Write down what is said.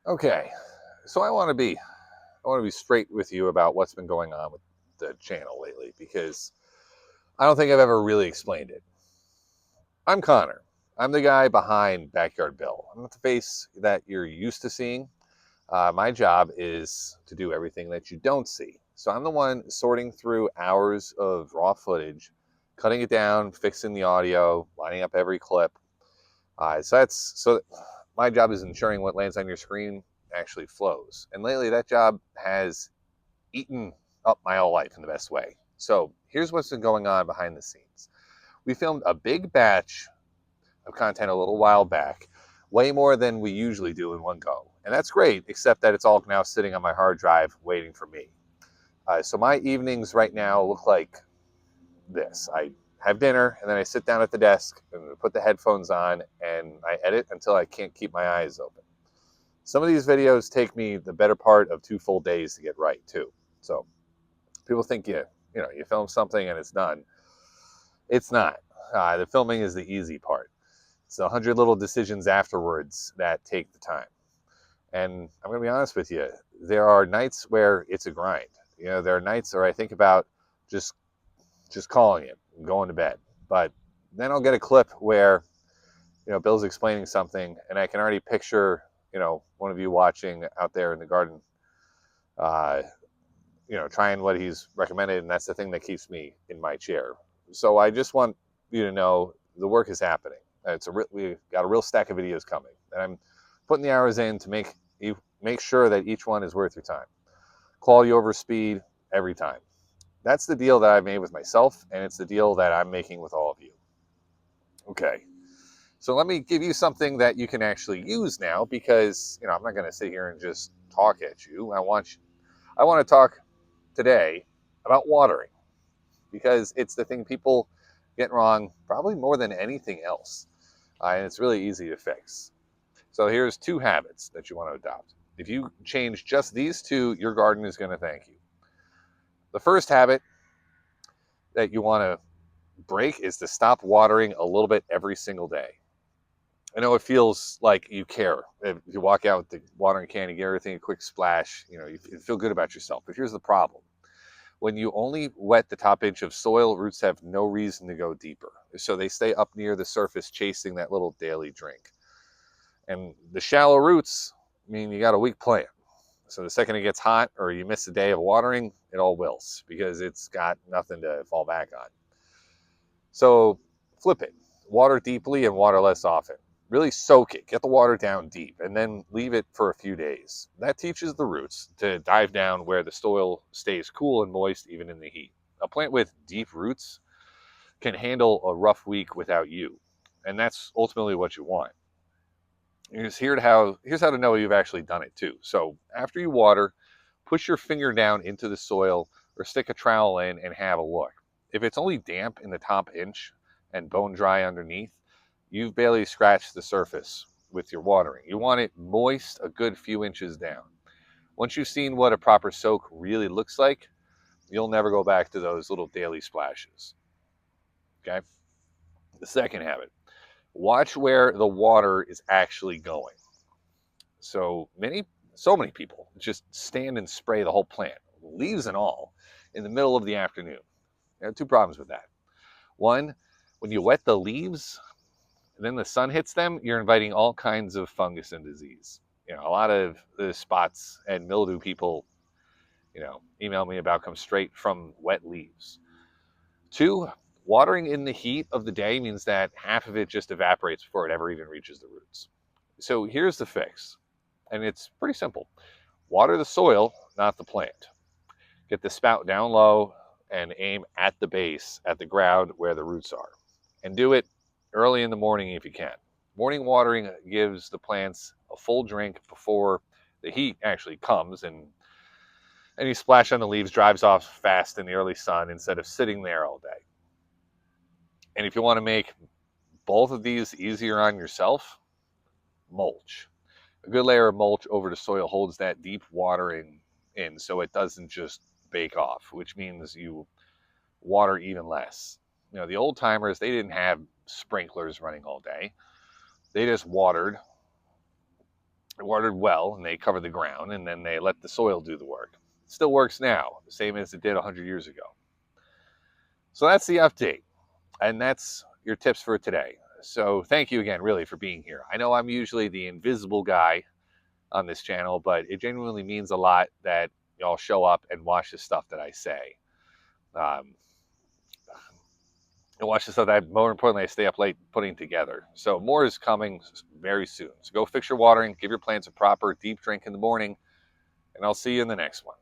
Okay, so I want to be straight with you about what's been going on with the channel lately because I don't think I've ever really explained it. I'm Connor. I'm the guy behind Backyard Bill. I'm not the face that you're used to seeing. My job is to do everything that you don't see. So I'm the one sorting through hours of raw footage, cutting it down, fixing the audio, lining up every clip. So my job is ensuring what lands on your screen actually flows. And lately, that job has eaten up my whole life in the best way. So here's what's been going on behind the scenes. We filmed a big batch of content a little while back, way more than we usually do in one go. And that's great, except that it's all now sitting on my hard drive waiting for me. So my evenings right now look like this. I have dinner and then I sit down at the desk and put the headphones on and I edit until I can't keep my eyes open. Some of these videos take me the better part of 2 full days to get right too. So people think you film something and it's done. It's not. The filming is the easy part. It's 100 little decisions afterwards that take the time. And I'm going to be honest with you. There are nights where it's a grind. There are nights where I think about just just calling it and going to bed. But then I'll get a clip where Bill's explaining something, and I can already picture one of you watching out there in the garden, uh, trying what he's recommended, and that's the thing that keeps me in my chair. So I just want you to know the work is happening. We've got a real stack of videos coming, and I'm putting the hours in to make sure that each one is worth your time. Quality over speed every time. That's the deal that I've made with myself, and it's the deal that I'm making with all of you. Okay. So let me give you something that you can actually use now because, I'm not going to sit here and just talk at you. I want to talk today about watering because it's the thing people get wrong probably more than anything else. And it's really easy to fix. So here's 2 habits that you want to adopt. If you change just these 2, your garden is going to thank you. The first habit that you want to break is to stop watering a little bit every single day. I know it feels like you care. If you walk out with the watering can, you get everything a quick splash, you feel good about yourself. But here's the problem. When you only wet the top inch of soil, roots have no reason to go deeper. So they stay up near the surface chasing that little daily drink. And the shallow roots mean you got a weak plant. So the second it gets hot or you miss a day of watering, it all wilts because it's got nothing to fall back on. So flip it. Water deeply and water less often. Really soak it. Get the water down deep and then leave it for a few days. That teaches the roots to dive down where the soil stays cool and moist even in the heat. A plant with deep roots can handle a rough week without you. And that's ultimately what you want. Here's how to know you've actually done it too. So after you water, push your finger down into the soil or stick a trowel in and have a look. If it's only damp in the top inch and bone dry underneath, you've barely scratched the surface with your watering. You want it moist a good few inches down. Once you've seen what a proper soak really looks like, you'll never go back to those little daily splashes. Okay? The second habit, watch where the water is actually going. So many people just stand and spray the whole plant, leaves and all, in the middle of the afternoon. There are 2 problems with that. One, when you wet the leaves and then the sun hits them, you're inviting all kinds of fungus and disease. A lot of the spots and mildew people, email me about come straight from wet leaves. 2, watering in the heat of the day means that half of it just evaporates before it ever even reaches the roots. So here's the fix, and it's pretty simple. Water the soil, not the plant. Get the spout down low and aim at the base, at the ground where the roots are. And do it early in the morning if you can. Morning watering gives the plants a full drink before the heat actually comes, and any splash on the leaves drives off fast in the early sun instead of sitting there all day. And if you want to make both of these easier on yourself, mulch. A good layer of mulch over the soil holds that deep watering in so it doesn't just bake off, which means you water even less. The old timers, they didn't have sprinklers running all day. They just watered watered well, and they covered the ground, and then they let the soil do the work. It still works now, the same as it did 100 years ago. So that's the update, and that's your tips for today. So thank you again, really, for being here. I know I'm usually the invisible guy on this channel, but it genuinely means a lot that y'all show up and watch the stuff that I say. Um, and watch the stuff that, more importantly, I stay up late putting together. So more is coming very soon. So go fix your watering, give your plants a proper deep drink in the morning, and I'll see you in the next one.